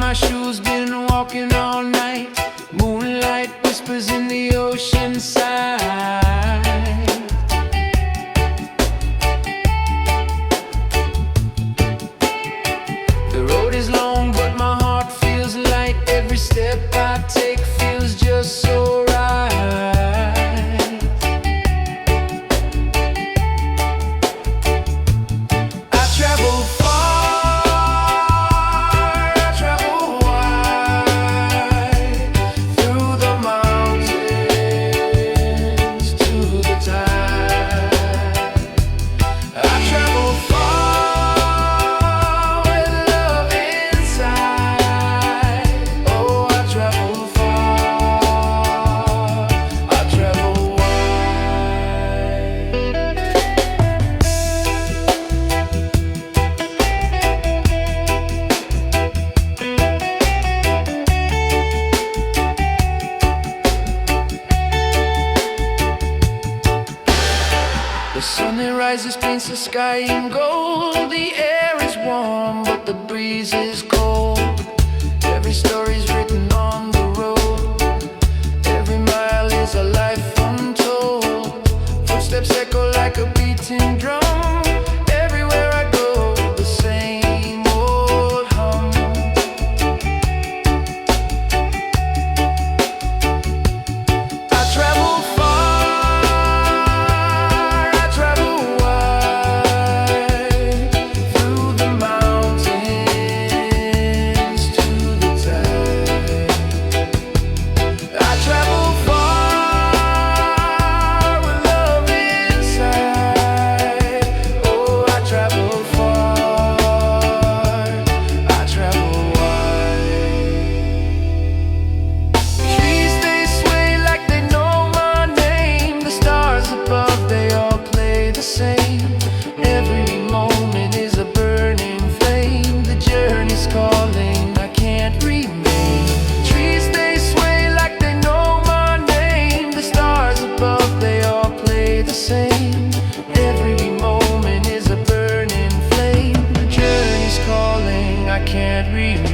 my shoes, been walking all night. Moonlight whispers in the ocean side. The road is long, but my heart feels light. Every step I take feels just so right. I travel far, I travel wide, through the mountains to the tide. I travel far with love inside. Oh, I travel far, I travel wide. The sun that rises paints the sky in gold. The air is warm, but the breeze is cold. Every story's written on the road. Every mile is a life untold. Footsteps echo like a beating drum. Everywhere I go, the same old hum. I travel far, I travel wide, through the mountains to the tide. I travel far with love inside. Oh, I travel far, I travel wide. Trees they sway like they know my name. The stars above, they all play the same. Every moment is a burning flame. The journey's calling, I can't remain. Trees they sway like they know my name. The stars above, they all play the same. Every moment is a burning flame. The journey's calling, I can't remain.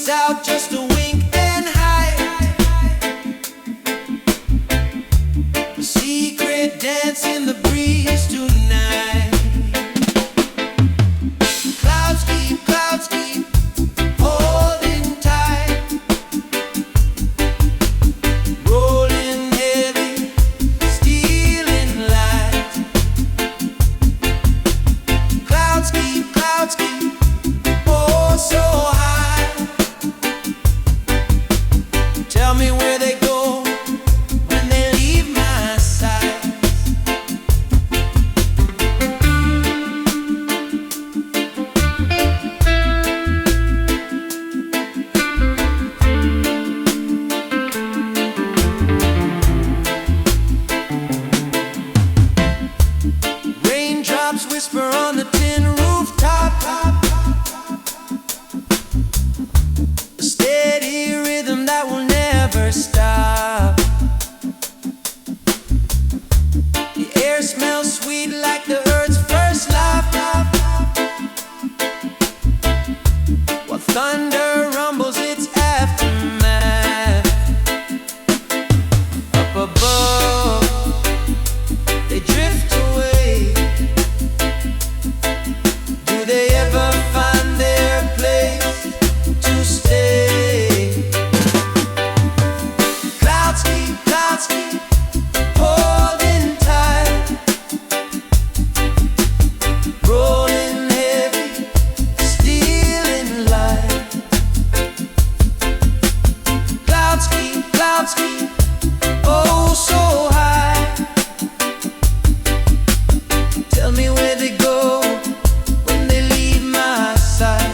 peace out, just a wink and hide. A secret dance in the breeze tonight. Clouds keep holding tight. Rolling heavy, stealing light. Clouds keep oh so high. Tell me where they go when they leave my side. Raindrops whisper on the tin rooftop. A steady rhythm that will never stop. The air smells sweet like the earth's first love. While thunder rumbles its aftermath. Up above, they drift away. Do they ever find their place to stay? Clouds keep holding tight. Rolling heavy, stealing light. Clouds keep oh so high. Tell me where they go when they leave my side.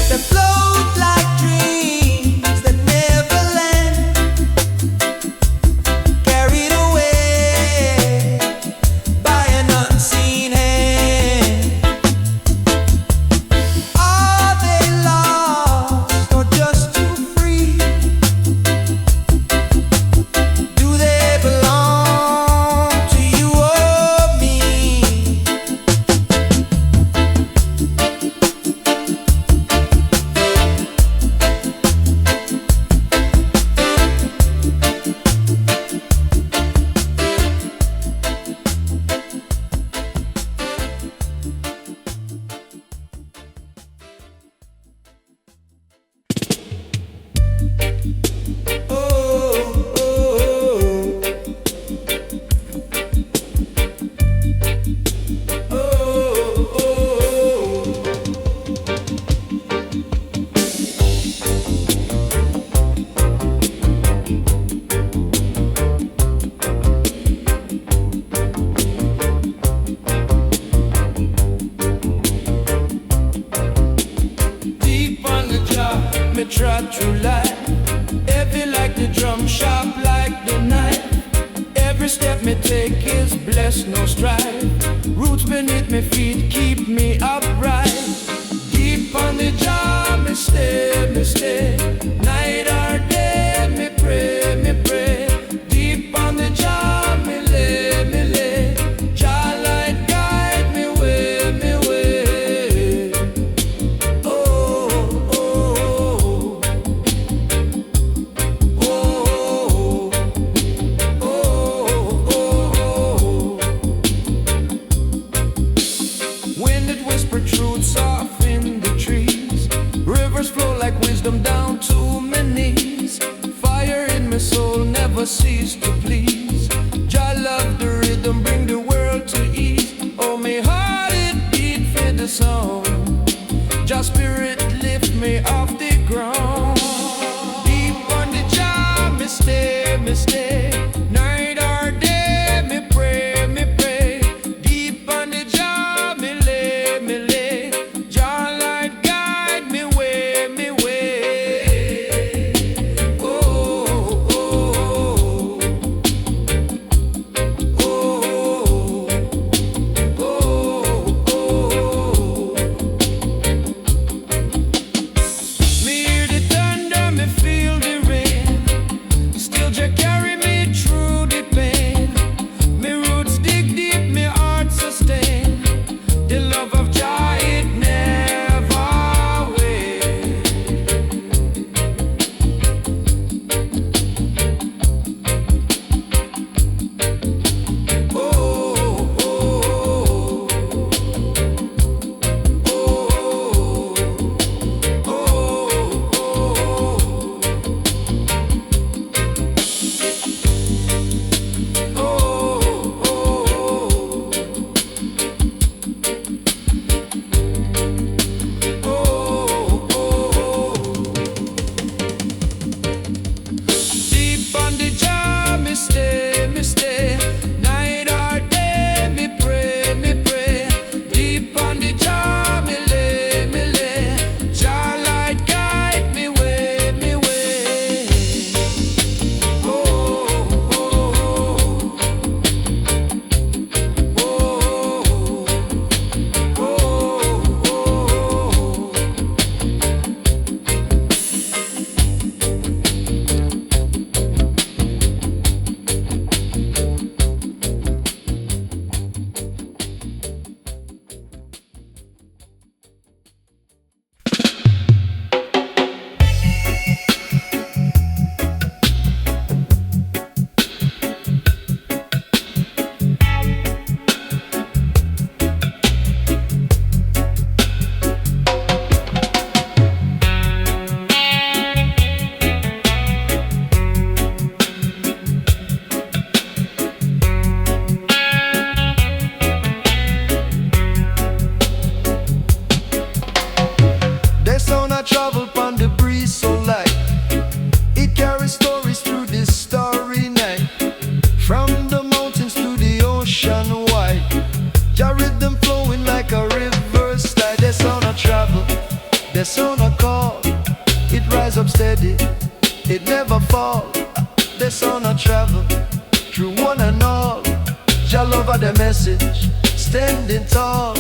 They float like dreams that never land, carried away by an unseen hand. Are they lost or just too free? Do they belong to you or me? Deep on the job, me trot through life. Heavy like the drum, sharp like the knife. Every step me take is blessed, no strife. Roots beneath me feet keep me upright. Deep on the job, me stay. Night or day, me pray. Deep on the job, me lay. Jah light guide me way. Oh, oh, oh, oh. Wind that whisper truths off in the trees. Rivers flow like wisdom down to my knees. Fire in my soul never cease to please. Jah love the rhythm, bring the world to ease. Oh, me heart it beat for the song. Jah spirit lift me off the ground. Deep on the job, me stay. Night or day, me pray. Deep on the job, me lay. Jah light guide me way. travel upon the breeze so light. It carries stories through this starry night. From the mountains to the ocean wide, your rhythm flowing like a river slide. The sound of travel, the sound of call. It rise up steady, it never fall. The sound of travel, through one and all. Jah love the message, standing tall.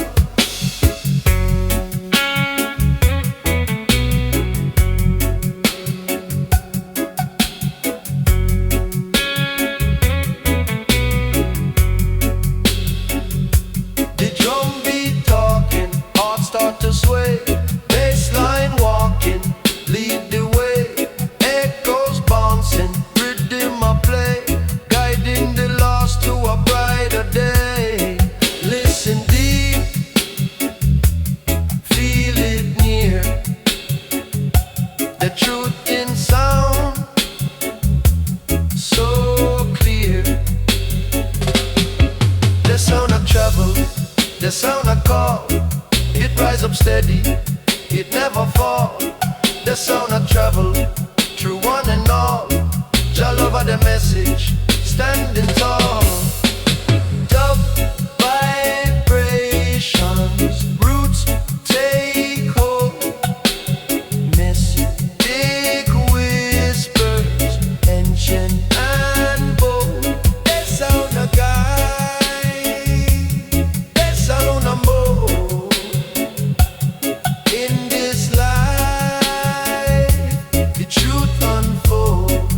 The drum beat talking, heart start to sway. Bassline walking, lead the way. Echoes bouncing, rhythm a play, guiding the lost to a brighter day. Listen deep, feel it near. The truth in sound, so clear. The sound of travel, the sound of call. It rise up steady, it never fall. The sound of travel, through one and all. Jah love the message, standing tall. Dub vibrations, roots take hold. Mystic whispers, ancient and bold. The sound of guide, the sound of mold. In this life, the truth unfolds.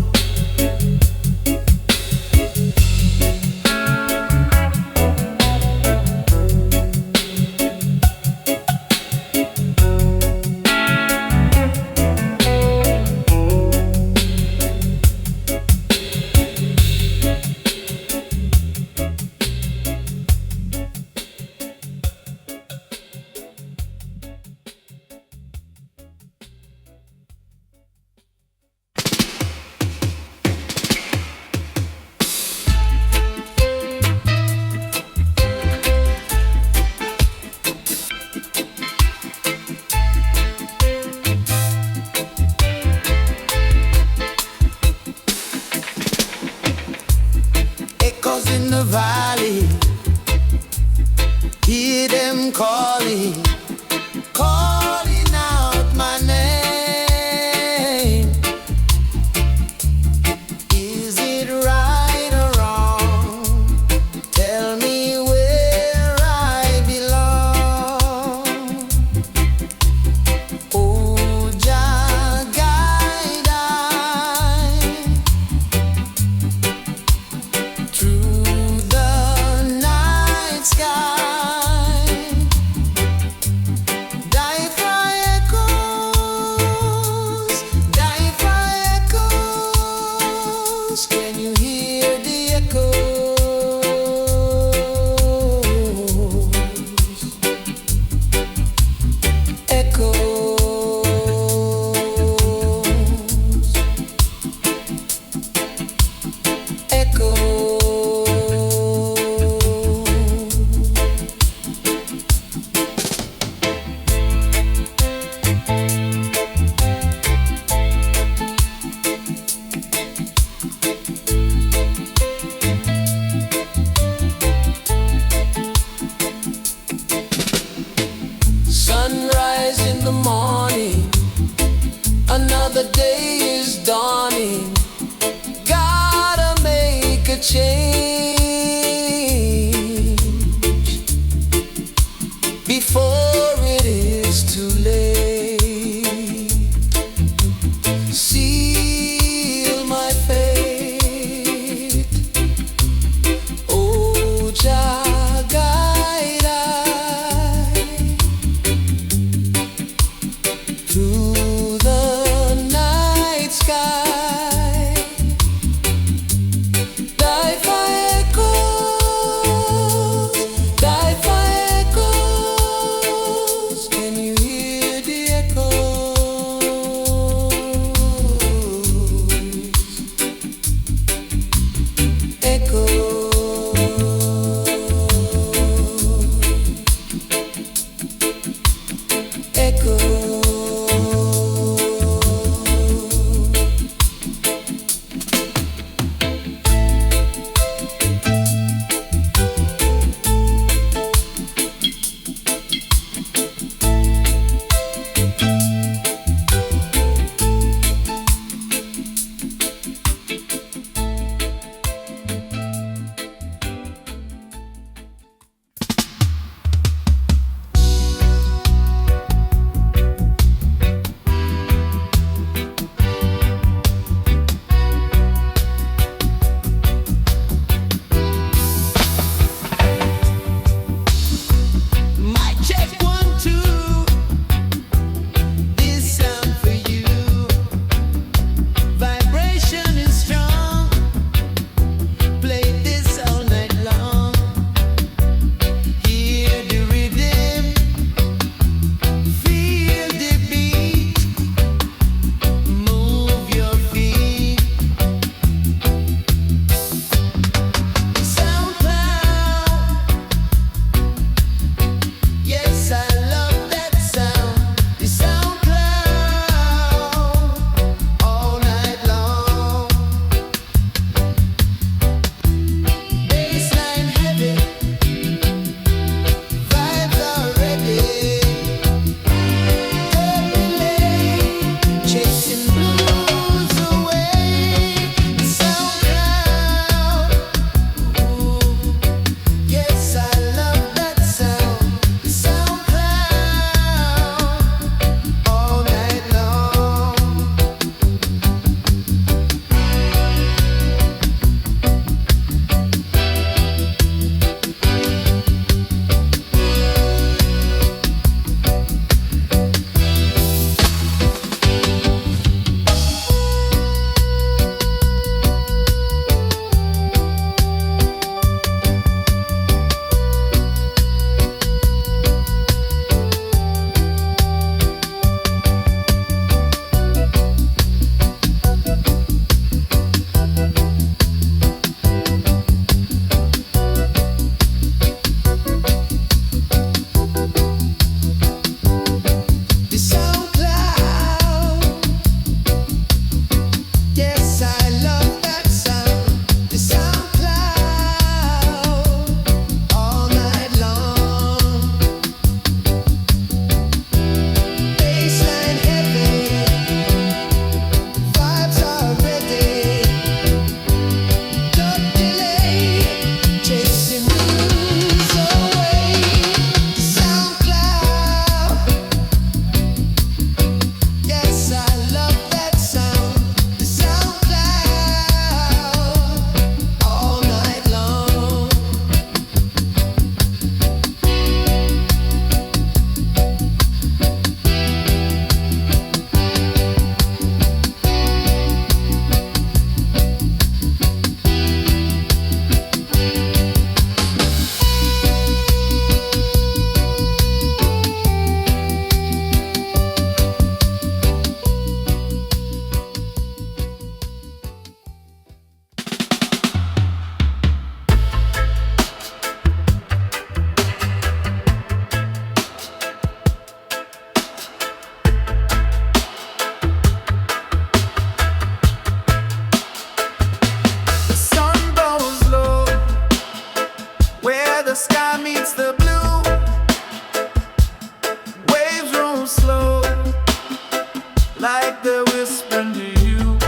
like they're whispering to you.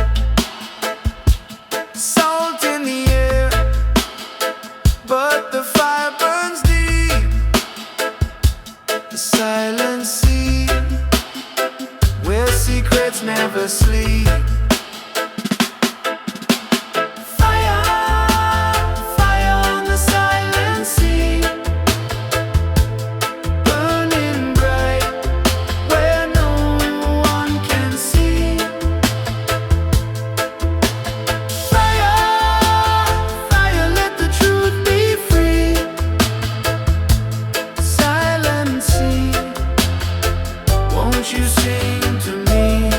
Salt in the air, but the fire burns deep. The silent sea, where secrets never sleep. You sing to me.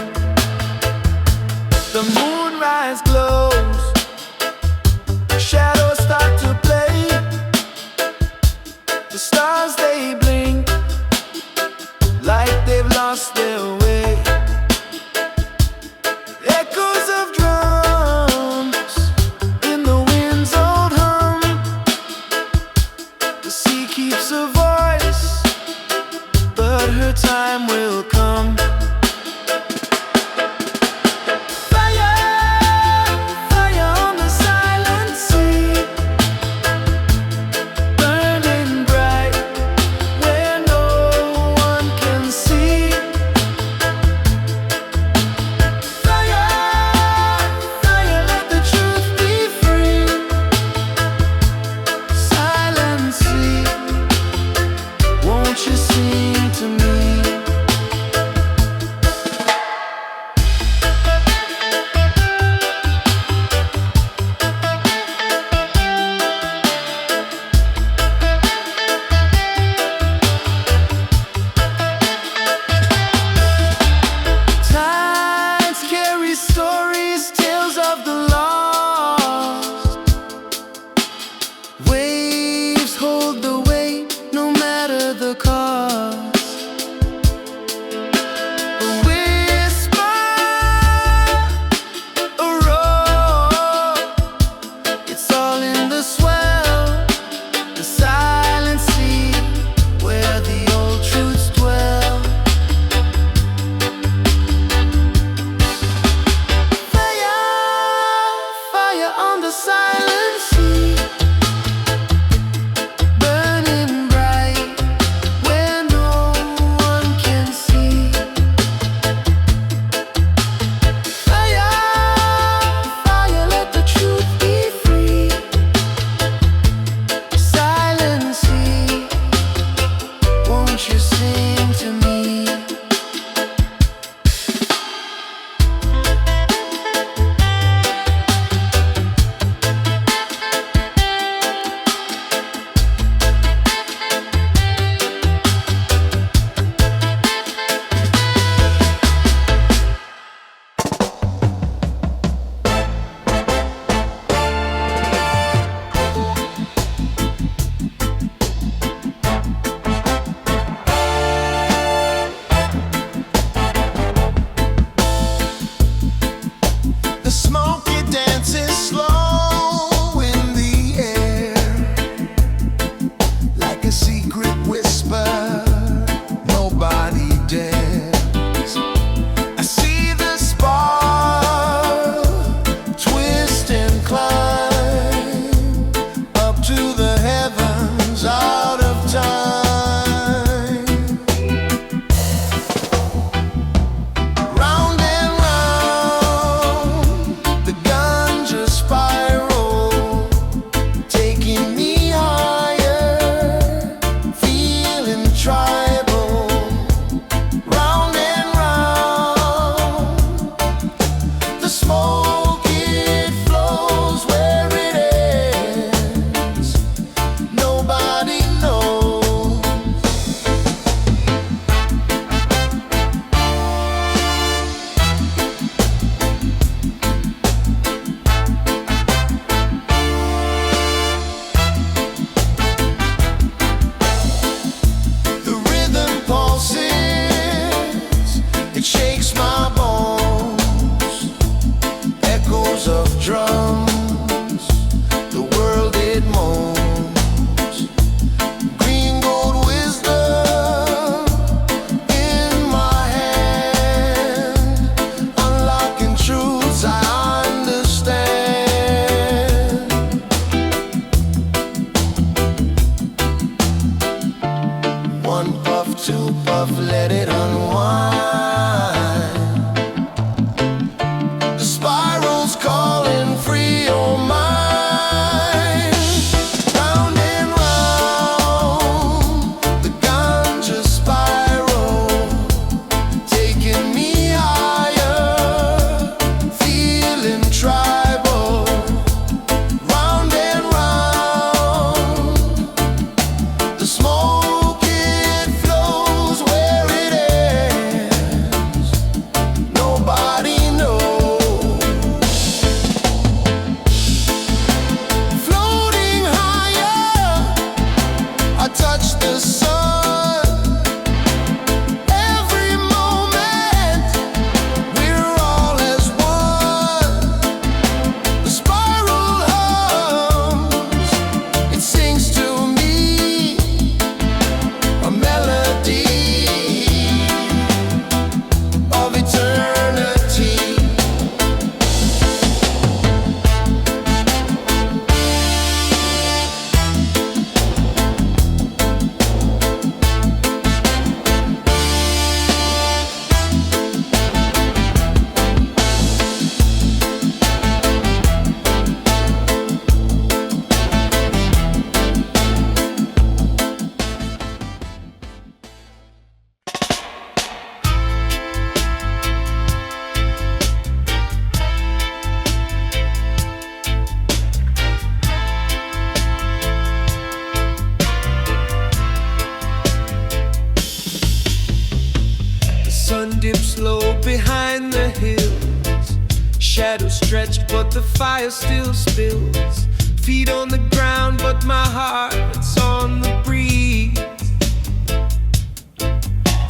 shadows stretch, but the fire still spills. Feet on the ground, but my heart's on the breeze.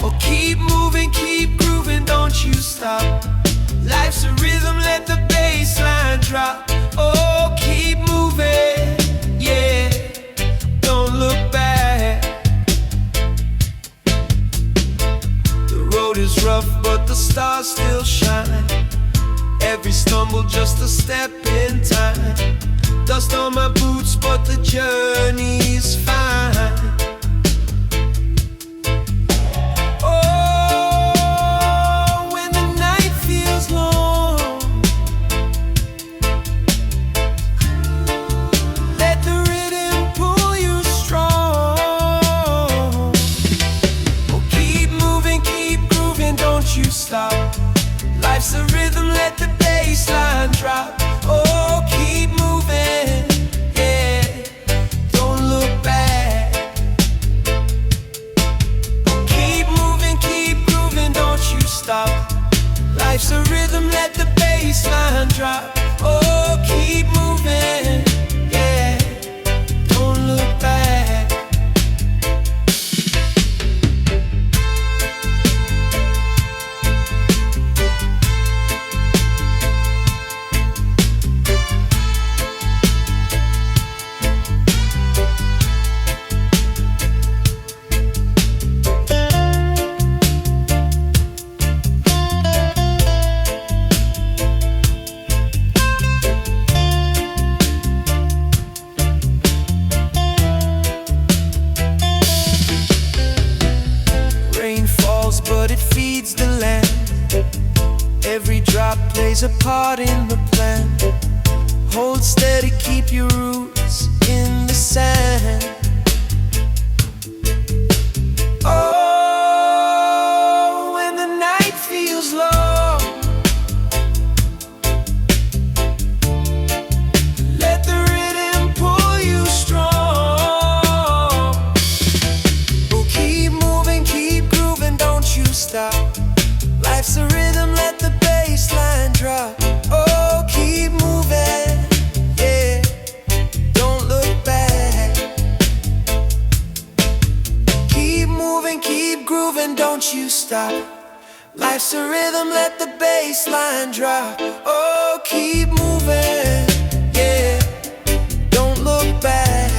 Oh, keep moving, keep grooving, don't you stop. Life's a rhythm, let the bass line drop. Oh, keep moving, yeah, don't look back. The road is rough, but the stars still shine. Every stumble just a step in time. Dust on my boots, but the journey's fine. Oh, when the night feels long, let the rhythm pull you strong. Oh, keep moving, keep grooving, don't you stop. Life's a rhythm, let the bass line drop. Oh, keep moving, yeah, don't look back. Keep moving, keep grooving, don't you stop. Life's a rhythm, let the bass line drop. Oh, keep moving, yeah, don't look back. But it feeds the land. Every drop plays a part in the plan. Hold steady, keep your roots in the sand. Oh, when the night feels long, let the rhythm pull you strong. Oh, keep moving, keep grooving, don't you stop. Life's a rhythm, let the bass line drop. Oh, keep moving, yeah, don't look back. Keep moving, keep grooving, don't you stop. Life's a rhythm, let the bass line drop. Oh, keep moving, yeah, don't look back.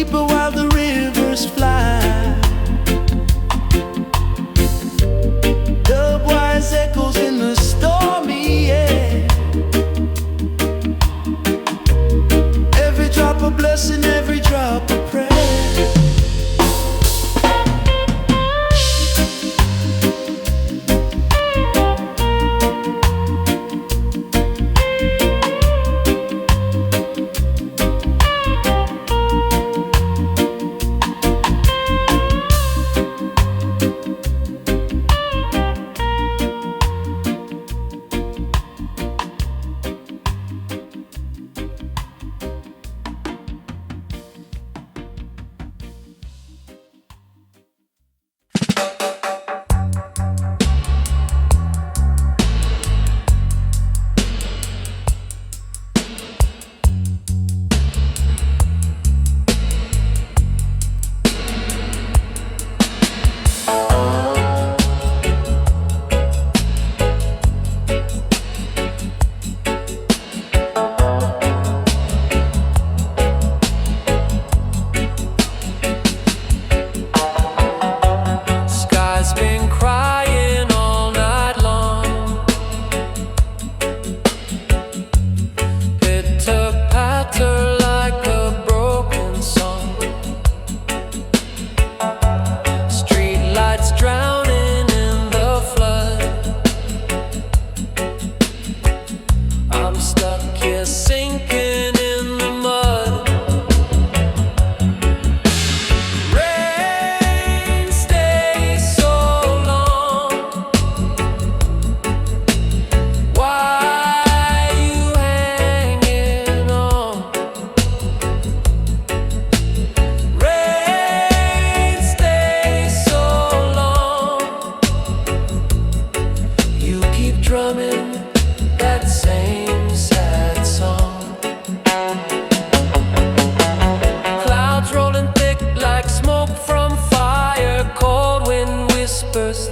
deeper while the rivers fly. Dub-wise echoes in the stormy air. Every drop a blessing, every drop a prayer.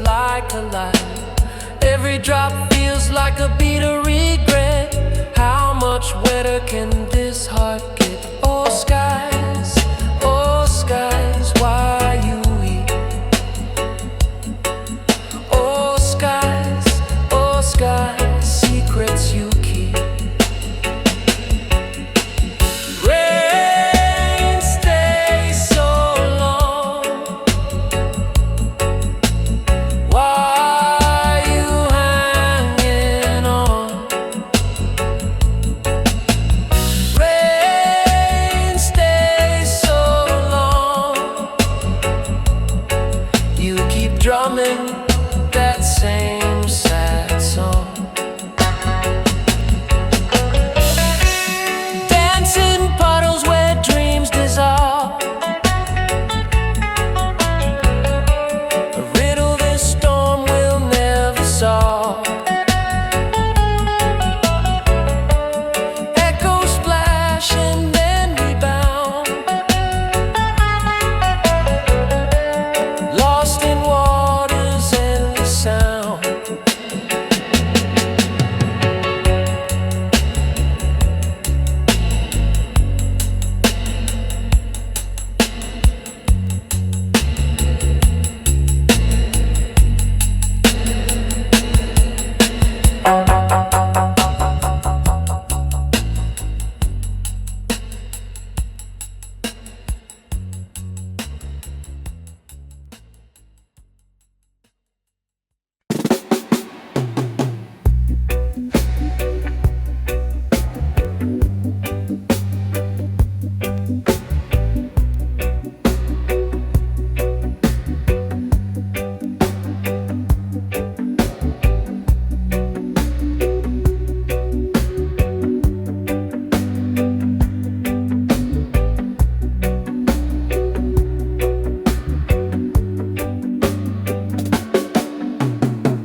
Like a lie. Every drop feels like a beat of regret. How much wetter can this heart get? Oh skies, why you weep? Oh skies, secrets you keep. Rain stays so long. Why you hanging on? Rain stays so long. You keep drumming that same sad song. Dancing puddles where dreams dissolve. A riddle this storm will never solve. Echoes splash and then rebound. Lost in waters and the sound.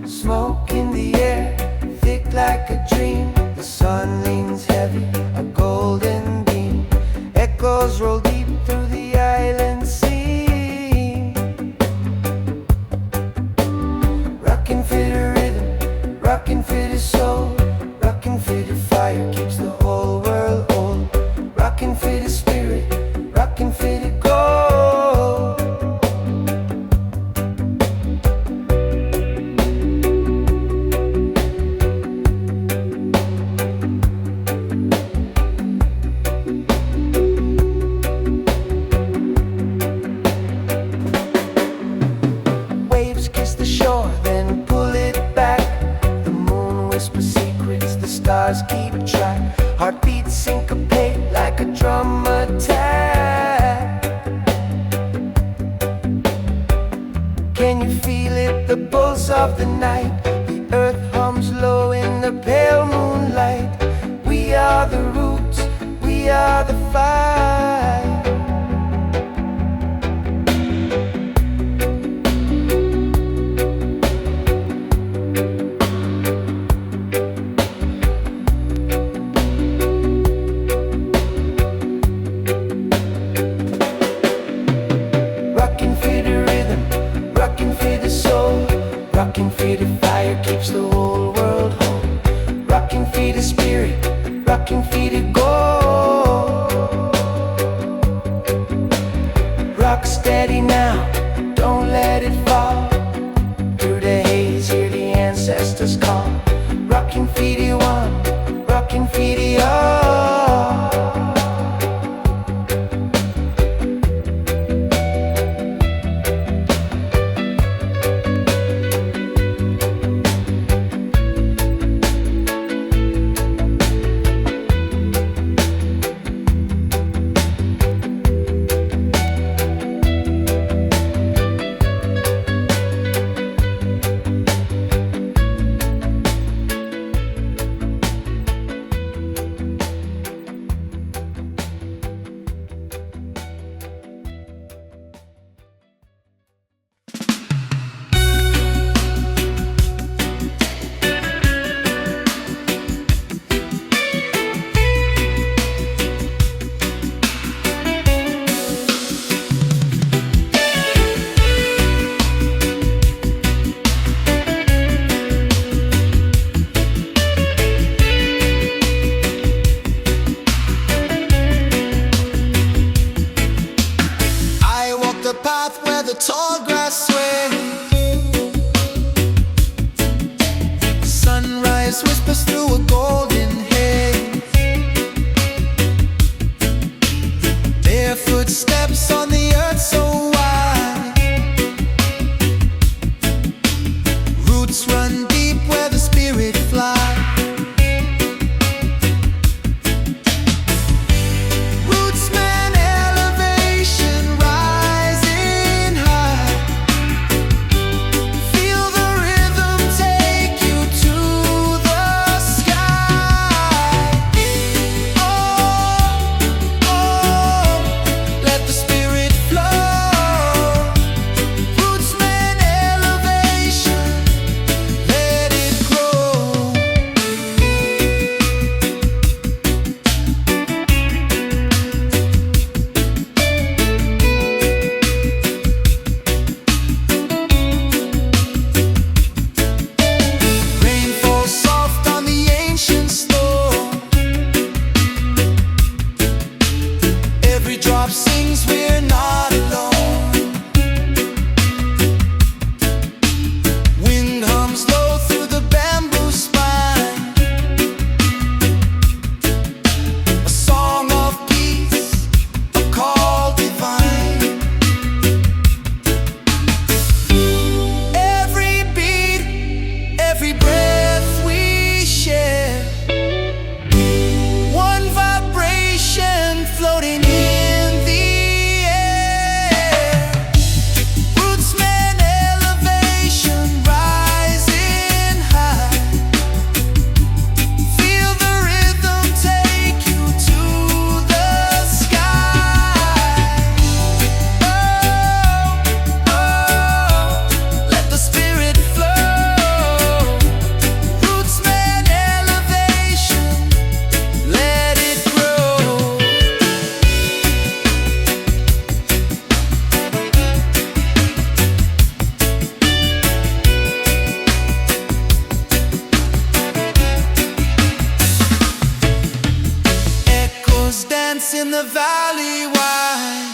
Smoke in the air, thick like a dream. The sun leans heavy, a golden beam. Echoes roll deep through the island sea. Rockin' for the rhythm, rockin' for the soul. Rockin' for the fire, keeps the whole world old. Rockin' for the spirit, rockin' for the of the night. The earth hums low in the pale moonlight. We are the roots, we are the fire. Rockin' for the rhythm, rockin' for the soul, rockin' for the fire keeps the whole world whole. Rockin' for the spirit, rockin' for the gold. Rock steady now, don't let it fall. Through the haze, hear the ancestors call. Rockin' for the one, rockin' for the all. In the valley wide,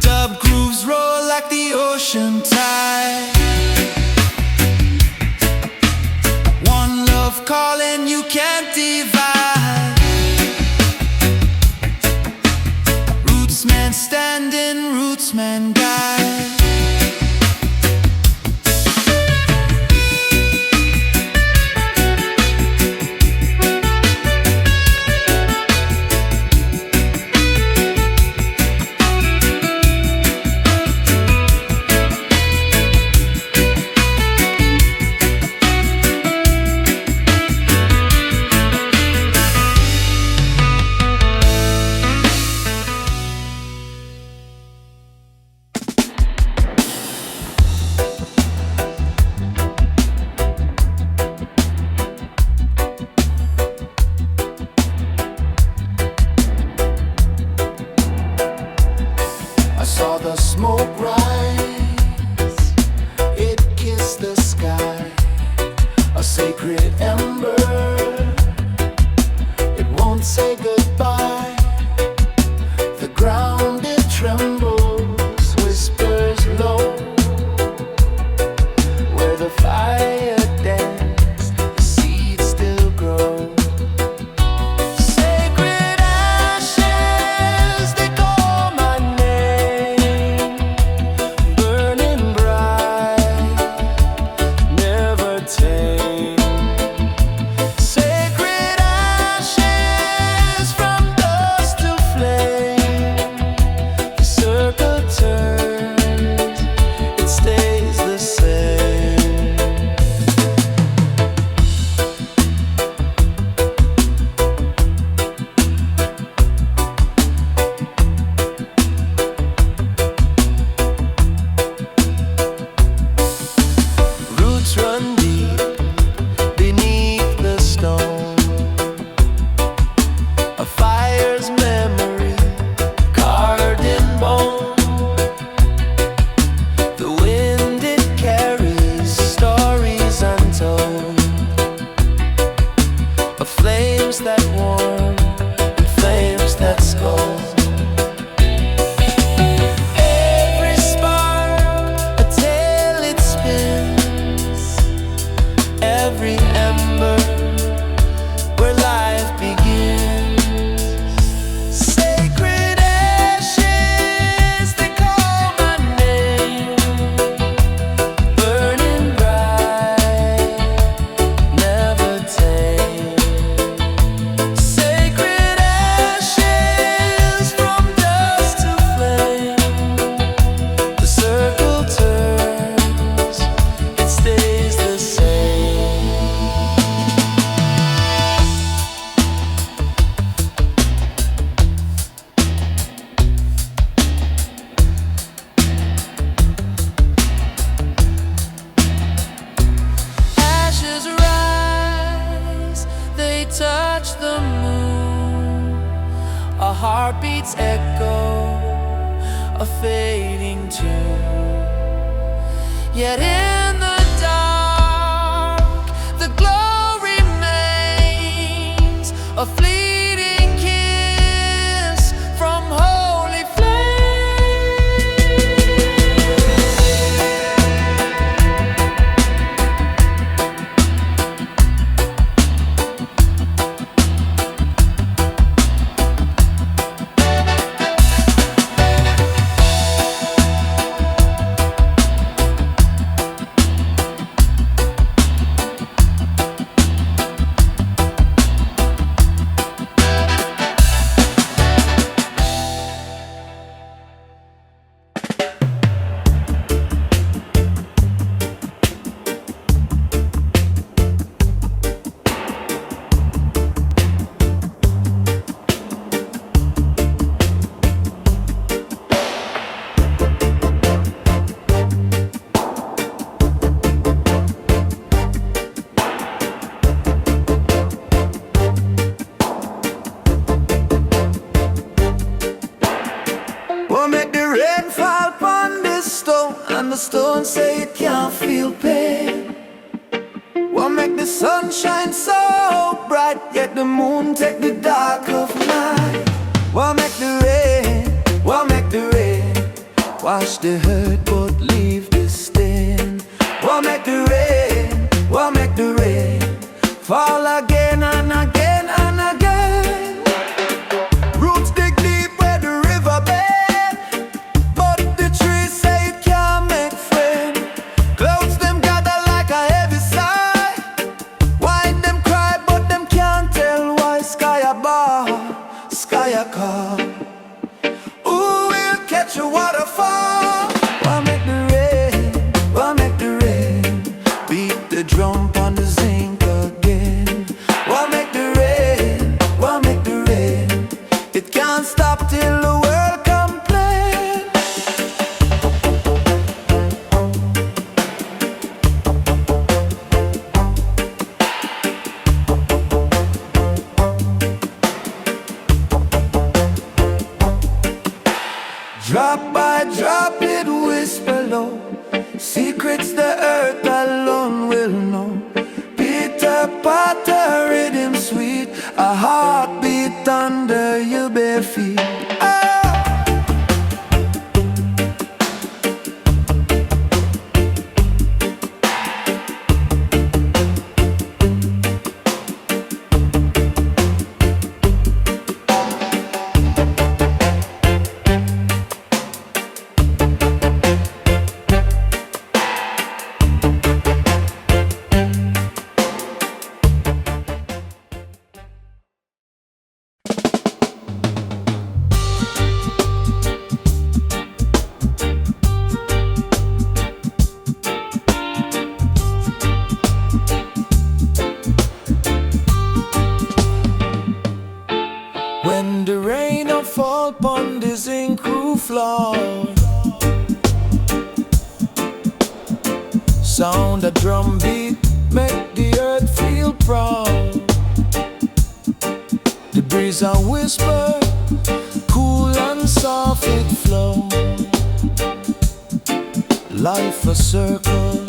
dub grooves roll like the ocean tide. One love calling you can't divide. Rootsman standing, rootsman guide. say goodbye. The ground it trembles, whispers low. Where the fire danced, the seeds still grow. Sacred ashes, they call my name. Burning bright, never tame. Sacred ashes, from dust to flame. The circle turns, it stays the same. Roots run deep beneath the stone. A fire's memory carved in bone. The wind it carries stories untold, of flames that warm and flames that scold. Every spark, a tale it spins. Every ember, where life begins. Sacred ashes, they call my name. Burning bright, never tame. Sacred ashes, from dust to flame. The circle turns, it stays the same. Ashes rise, they touch the moon. A heartbeat's echo, a fading tune. Yet in the dark, the glow remains, a fleeting kiss from holy What make the rain fall upon this stone, and the stone say it can't feel pain? What make the sun shine so bright, yet the moon take the dark of night? What make the rain wash the hurt but leave the stain? What make the rain fall again and again and again? Roots dig deep where the river bend, but the trees say it can't make friend. Clouds them gather like a heavy sigh, wind them cry but them can't tell why. Sky a bar, sky a call, who will catch a waterfall? What make the rain beat the drum on the zinc again? What make the rain, it can't stop till the world complain. Drop by drop it whisper low, secrets the earth alone will know. Peter Potter rhythm sweet, a heartbeat When the rain a fall upon the zinc roof floor, sound a drum beat make the earth feel proud. The breeze a whisper, cool and soft it flow. Life a circle,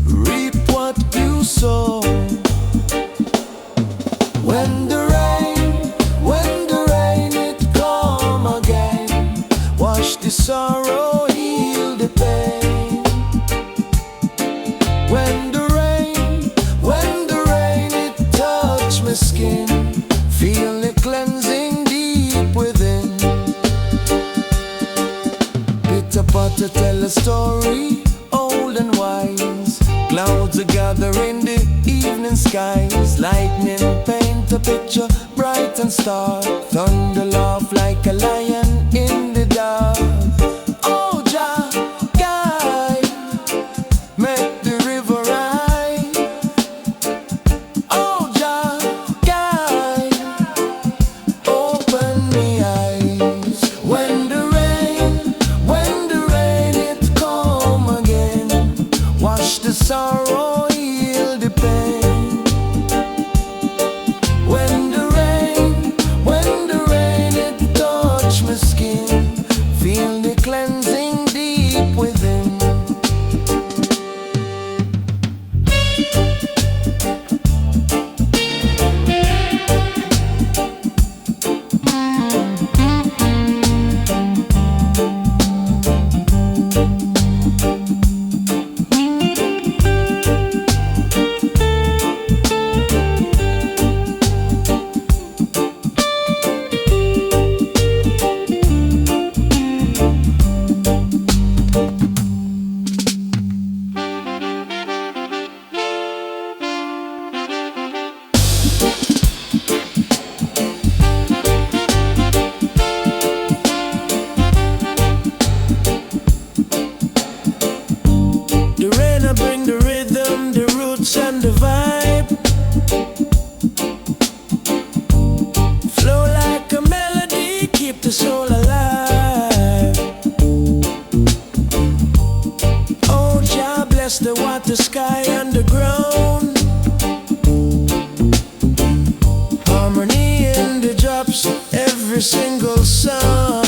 reap what you sow. When the rain it come again, wash the sorrow, heal the pain. When the rain it touch my skin, feel the cleansing deep within. Pitter patter tell a story, old and wise. Clouds are gathering the evening skies. Lightning paint a picture bright and stark. Thunder laugh like a lion in the dark. Oh Jah, guide, make the river ride. Oh Jah, guide, open me eyes. When the rain it come again, wash the sorrow, heal the pain. When the rain it touch my skin, feel the cleansing deep within. The rain I bring the rhythm, the roots and the vibe. Flow like a melody, keep the soul alive. Oh Jah bless the water, sky and the ground. Harmony in the drops, every single sound.